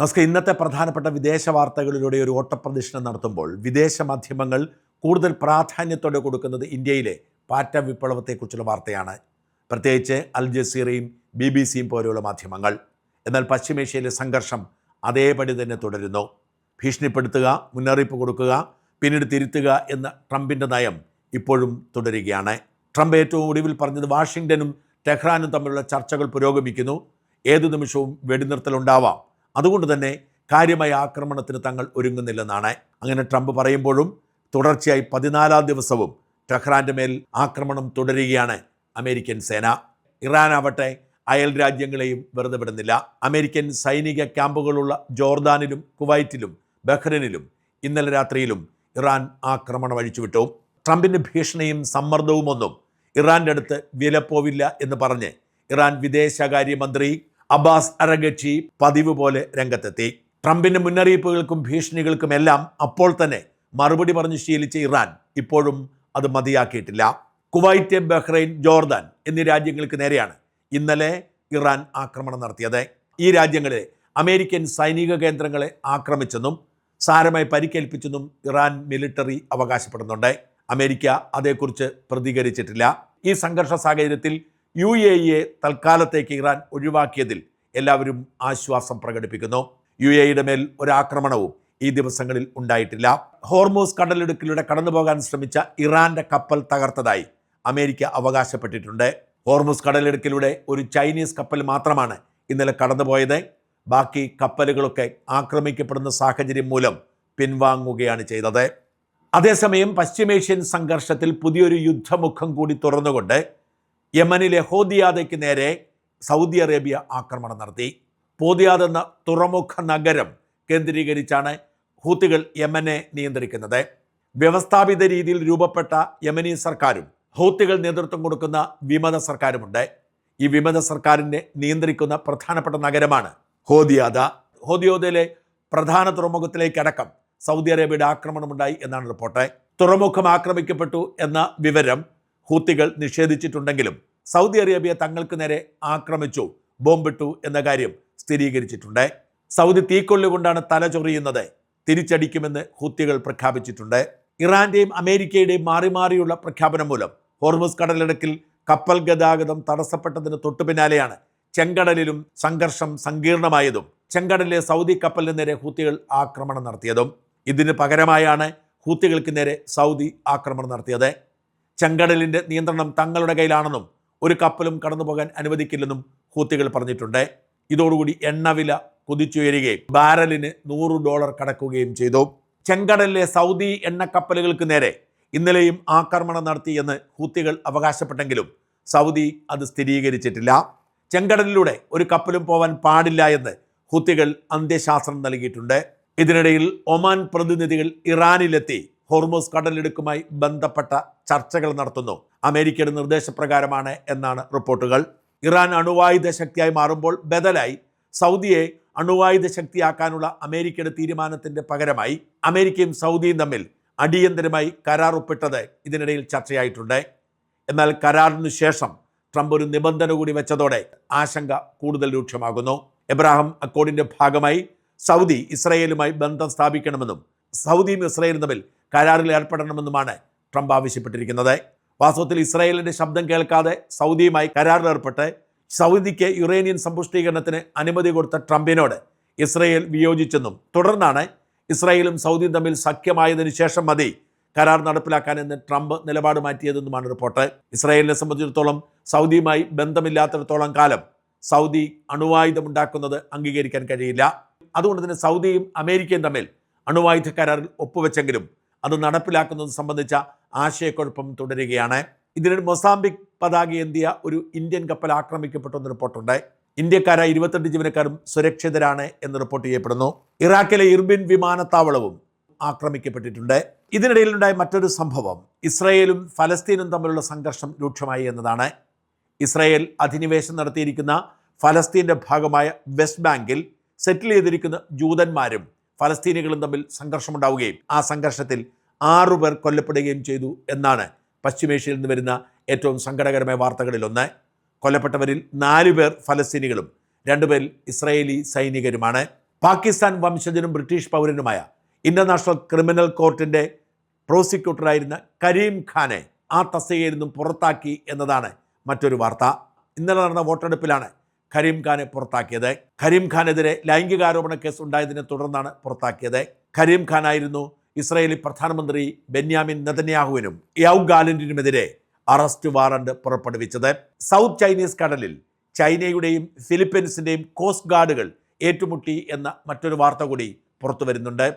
നമസ്കാരം. ഇന്നത്തെ പ്രധാനപ്പെട്ട വിദേശ വാർത്തകളിലൂടെ ഒരു ഓട്ടപ്രദക്ഷിണം നടത്തുമ്പോൾ വിദേശ മാധ്യമങ്ങൾ കൂടുതൽ പ്രാധാന്യത്തോടെ കൊടുക്കുന്നത് ഇന്ത്യയിലെ പാറ്റ വിപ്ലവത്തെക്കുറിച്ചുള്ള വാർത്തയാണ്. പ്രത്യേകിച്ച് അൽ ജസീറയും BBC പോലെയുള്ള മാധ്യമങ്ങൾ. എന്നാൽ പശ്ചിമേഷ്യയിലെ സംഘർഷം അതേപടി തന്നെ തുടരുന്നു. ഭീഷണിപ്പെടുത്തുക, മുന്നറിയിപ്പ് കൊടുക്കുക, പിന്നീട് തിരുത്തുക എന്ന ട്രംപിൻ്റെ നയം ഇപ്പോഴും തുടരുകയാണ്. ട്രംപ് ഏറ്റവും ഒടുവിൽ പറഞ്ഞത് വാഷിങ്ടണും ടെഹ്റാനും തമ്മിലുള്ള ചർച്ചകൾ പുരോഗമിക്കുന്നു, ഏതു നിമിഷവും വെടിനിർത്തലുണ്ടാവാം, അതുകൊണ്ട് തന്നെ കാര്യമായ ആക്രമണത്തിന് തങ്ങൾ ഒരുങ്ങുന്നില്ലെന്നാണ്. അങ്ങനെ ട്രംപ് പറയുമ്പോഴും തുടർച്ചയായി 14-ാം ദിവസവും ടെഹ്റാൻ്റെ മേൽ ആക്രമണം തുടരുകയാണ് അമേരിക്കൻ സേന. ഇറാനാവട്ടെ അയൽ രാജ്യങ്ങളെയും വെറുതെ വിടുന്നില്ല. അമേരിക്കൻ സൈനിക ക്യാമ്പുകളുള്ള ജോർദാനിലും കുവൈറ്റിലും ബഹ്റൈനിലും ഇന്നലെ രാത്രിയിലും ഇറാൻ ആക്രമണം അഴിച്ചുവിട്ടു. ട്രംപിൻ്റെ ഭീഷണിയും സമ്മർദ്ദവുമൊന്നും ഇറാൻ്റെ അടുത്ത് വിലപ്പോവില്ല എന്ന് പറഞ്ഞ് ഇറാൻ വിദേശകാര്യമന്ത്രി അബ്ബാസ് അറഗച്ചി പതിവ് പോലെ രംഗത്തെത്തി. ട്രംപിൻ്റെ മുന്നറിയിപ്പുകൾക്കും ഭീഷണികൾക്കും എല്ലാം അപ്പോൾ തന്നെ മറുപടി പറഞ്ഞ് ശീലിച്ച ഇറാൻ ഇപ്പോഴും അത് മതിയാക്കിയിട്ടില്ല. കുവൈറ്റ്, ബഹ്റൈൻ, ജോർദാൻ എന്നീ രാജ്യങ്ങൾക്ക് നേരെയാണ് ഇന്നലെ ഇറാൻ ആക്രമണം നടത്തിയത്. ഈ രാജ്യങ്ങളെ അമേരിക്കൻ സൈനിക കേന്ദ്രങ്ങളെ ആക്രമിച്ചെന്നും സാരമായി പരിക്കേൽപ്പിച്ചെന്നും ഇറാൻ മിലിറ്ററി അവകാശപ്പെടുന്നുണ്ട്. അമേരിക്ക അതേക്കുറിച്ച് പ്രതികരിച്ചിട്ടില്ല. ഈ സംഘർഷ സാഹചര്യത്തിൽ UAE തൽക്കാലത്തേക്ക് ഇറാൻ ഒഴിവാക്കിയതിൽ എല്ലാവരും ആശ്വാസം പ്രകടിപ്പിക്കുന്നു. UAEയുടെ മേൽ ഒരാക്രമണവും ഈ ദിവസങ്ങളിൽ ഉണ്ടായിട്ടില്ല. ഹോർമൂസ് കടലിടുക്കിലൂടെ കടന്നുപോകാൻ ശ്രമിച്ച ഇറാന്റെ കപ്പൽ തകർത്തതായി അമേരിക്ക അവകാശപ്പെട്ടിട്ടുണ്ട്. ഹോർമൂസ് കടലിടുക്കിലൂടെ ഒരു ചൈനീസ് കപ്പൽ മാത്രമാണ് ഇന്നലെ കടന്നുപോയത്. ബാക്കി കപ്പലുകളൊക്കെ ആക്രമിക്കപ്പെടുന്ന സാഹചര്യം മൂലം പിൻവാങ്ങുകയാണ് ചെയ്തത്. അതേസമയം പശ്ചിമേഷ്യൻ സംഘർഷത്തിൽ പുതിയൊരു യുദ്ധമുഖം കൂടി തുറന്നുകൊണ്ട് യമനിലെ ഹോദിയാദയ്ക്ക് നേരെ സൗദി അറേബ്യ ആക്രമണം നടത്തി. ഹോദിയാദ് എന്ന തുറമുഖ നഗരം കേന്ദ്രീകരിച്ചാണ് ഹൂത്തികൾ യമനെ നിയന്ത്രിക്കുന്നത്. വ്യവസ്ഥാപിത രീതിയിൽ രൂപപ്പെട്ട യമനി സർക്കാരും ഹൂത്തികൾ നേതൃത്വം കൊടുക്കുന്ന വിമത സർക്കാരുമുണ്ട്. ഈ വിമത സർക്കാരിനെ നിയന്ത്രിക്കുന്ന പ്രധാനപ്പെട്ട നഗരമാണ് ഹോദിയാദ. ഹോദിയാദയിലെ പ്രധാന തുറമുഖത്തിലേക്കടക്കം സൗദി അറേബ്യയുടെ ആക്രമണമുണ്ടായി എന്നാണ് റിപ്പോർട്ട്. തുറമുഖം ആക്രമിക്കപ്പെട്ടു എന്ന വിവരം ഹൂത്തികൾ നിഷേധിച്ചിട്ടുണ്ടെങ്കിലും സൗദി അറേബ്യ തങ്ങൾക്ക് നേരെ ആക്രമിച്ചു, ബോംബിട്ടു എന്ന കാര്യം സ്ഥിരീകരിച്ചിട്ടുണ്ട്. സൗദി തീക്കൊള്ളുകൊണ്ടാണ് തല ചൊറിയുന്നത്, തിരിച്ചടിക്കുമെന്ന് ഹൂത്തികൾ പ്രഖ്യാപിച്ചിട്ടുണ്ട്. ഇറാന്റെയും അമേരിക്കയുടെയും മാറി മാറിയുള്ള പ്രഖ്യാപനം മൂലം ഹോർമുസ് കടലിടുക്കിൽ കപ്പൽ ഗതാഗതം തടസ്സപ്പെട്ടതിന് തൊട്ടു പിന്നാലെയാണ് ചെങ്കടലിലും സംഘർഷം സങ്കീർണമായതും ചെങ്കടലിലെ സൗദി കപ്പലിന് നേരെ ഹൂത്തികൾ ആക്രമണം നടത്തിയതും. ഇതിന് പകരമായാണ് ഹൂത്തികൾക്ക് നേരെ സൗദി ആക്രമണം നടത്തിയത്. ചെങ്കടലിൻ്റെ നിയന്ത്രണം തങ്ങളുടെ കയ്യിലാണെന്നും ഒരു കപ്പലും കടന്നുപോകാൻ അനുവദിക്കില്ലെന്നും ഹൂത്തികൾ പറഞ്ഞിട്ടുണ്ട്. ഇതോടുകൂടി എണ്ണവില കുതിച്ചുയരുകയും ബാരലിന് $100 കടക്കുകയും ചെയ്തു. ചെങ്കടലിലെ സൗദി എണ്ണക്കപ്പലുകൾക്ക് നേരെ ഇന്നലെയും ആക്രമണം നടത്തിയെന്ന് ഹൂത്തികൾ അവകാശപ്പെട്ടെങ്കിലും സൗദി അത് സ്ഥിരീകരിച്ചിട്ടില്ല. ചെങ്കടലിലൂടെ ഒരു കപ്പലും പോവാൻ പാടില്ല എന്ന് ഹൂത്തികൾ അന്ത്യശാസനം നൽകിയിട്ടുണ്ട്. ഇതിനിടയിൽ ഒമാൻ പ്രതിനിധികൾ ഇറാനിലെത്തി ഹോർമൂസ് കടലിടുക്കുമായി ബന്ധപ്പെട്ട ചർച്ചകൾ നടത്തുന്നു. അമേരിക്കയുടെ നിർദ്ദേശപ്രകാരമാണ് എന്നാണ് റിപ്പോർട്ടുകൾ. ഇറാൻ അണുവായുധ ശക്തിയായി മാറുമ്പോൾ ബദലായി സൗദിയെ അണുവായുധ ശക്തിയാക്കാനുള്ള അമേരിക്കയുടെ തീരുമാനത്തിൻ്റെ പകരമായി അമേരിക്കയും സൗദിയും തമ്മിൽ അടിയന്തരമായി കരാർ ഒപ്പിട്ടത് ഇതിനിടയിൽ ചർച്ചയായിട്ടുണ്ട്. എന്നാൽ കരാറിനു ശേഷം ട്രംപ് ഒരു നിബന്ധന കൂടി വെച്ചതോടെ ആശങ്ക കൂടുതൽ രൂക്ഷമാകുന്നു. എബ്രാഹിം അക്കോർഡിൻ്റെ ഭാഗമായി സൗദി ഇസ്രായേലുമായി ബന്ധം സ്ഥാപിക്കണമെന്നും സൗദിയും ഇസ്രായേലും തമ്മിൽ കരാറിൽ ഏർപ്പെടണമെന്നുമാണ് ട്രംപ് ആവശ്യപ്പെട്ടിരിക്കുന്നത്. വാസ്തവത്തിൽ ഇസ്രായേലിൻ്റെ ശബ്ദം കേൾക്കാതെ സൗദിയുമായി കരാറിലേർപ്പെട്ട് സൗദിക്ക് യുറേനിയൻ സമ്പുഷ്ടീകരണത്തിന് അനുമതി കൊടുത്ത ട്രംപിനോട് ഇസ്രായേൽ വിയോജിച്ചെന്നും തുടർന്നാണ് ഇസ്രായേലും സൗദിയും തമ്മിൽ സഖ്യമായതിനു ശേഷം മതി കരാർ നടപ്പിലാക്കാനെന്ന് ട്രംപ് നിലപാട് മാറ്റിയതെന്നുമാണ് റിപ്പോർട്ട്. ഇസ്രായേലിനെ സംബന്ധിച്ചിടത്തോളം സൗദിയുമായി ബന്ധമില്ലാത്തിടത്തോളം കാലം സൗദി അണുവായുധമുണ്ടാക്കുന്നത് അംഗീകരിക്കാൻ കഴിയില്ല. അതുകൊണ്ട് തന്നെ സൗദിയും അമേരിക്കയും തമ്മിൽ അണുവായുധ കരാറിൽ ഒപ്പുവെച്ചെങ്കിലും അത് നടപ്പിലാക്കുന്നത് സംബന്ധിച്ച ആശയക്കുഴപ്പം തുടരുകയാണ്. ഇതിനിടെ മൊസാംബിക് പതാകയേന്തിയ ഒരു ഇന്ത്യൻ കപ്പൽ ആക്രമിക്കപ്പെട്ടു എന്ന് റിപ്പോർട്ടുണ്ട്. ഇന്ത്യക്കാരായ 28 ജീവനക്കാരും സുരക്ഷിതരാണ് എന്ന് റിപ്പോർട്ട് ചെയ്യപ്പെടുന്നു. ഇറാഖിലെ ഇർബിൻ വിമാനത്താവളവും ആക്രമിക്കപ്പെട്ടിട്ടുണ്ട്. ഇതിനിടയിലുണ്ടായ മറ്റൊരു സംഭവം ഇസ്രായേലും ഫലസ്തീനും തമ്മിലുള്ള സംഘർഷം രൂക്ഷമായി എന്നതാണ്. ഇസ്രായേൽ അധിനിവേശം നടത്തിയിരിക്കുന്ന ഫലസ്തീൻ്റെ ഭാഗമായ വെസ്റ്റ് ബാങ്കിൽ സെറ്റിൽ ചെയ്തിരിക്കുന്ന ജൂതന്മാരും ഫലസ്തീനികളും തമ്മിൽ സംഘർഷമുണ്ടാവുകയും ആ സംഘർഷത്തിൽ 6 പേർ കൊല്ലപ്പെടുകയും ചെയ്തു എന്നാണ് പശ്ചിമേഷ്യയിൽ നിന്ന് വരുന്ന ഏറ്റവും സങ്കടകരമായ വാർത്തകളിലൊന്ന്. കൊല്ലപ്പെട്ടവരിൽ 4 പേർ ഫലസ്തീനികളും 2 പേർ ഇസ്രായേലി സൈനികരുമാണ്. പാകിസ്ഥാൻ വംശജനും ബ്രിട്ടീഷ് പൗരനുമായ ഇന്റർനാഷണൽ ക്രിമിനൽ കോർട്ടിൻ്റെ പ്രോസിക്യൂട്ടറായിരുന്ന കരീം ഖാനെ ആ തസ്തികയിൽ നിന്നും പുറത്താക്കി എന്നതാണ് മറ്റൊരു വാർത്ത. ഇന്നലെ നടന്ന വോട്ടെടുപ്പിലാണ് കരീം ഖാനെ പുറത്താക്കിയത്. കരീം ഖാനെതിരെ ലൈംഗികാരോപണ കേസ് ഉണ്ടായതിനെ തുടർന്നാണ് പുറത്താക്കിയത്. കരീം ഖാനായിരുന്നു ഇസ്രായേലി പ്രധാനമന്ത്രി ബെന്യാമിൻ നെതന്യാഹുവിനും യവ് ഗാലന്റിനുമെതിരെ അറസ്റ്റ് വാറണ്ട് പുറപ്പെടുവിച്ചത്. സൗത്ത് ചൈനീസ് കടലിൽ ചൈനയുടെയും ഫിലിപ്പീൻസിൻ്റെയും കോസ്റ്റ് ഗാർഡുകൾ ഏറ്റുമുട്ടി എന്ന മറ്റൊരു വാർത്ത കൂടി പുറത്തു വരുന്നുണ്ട്.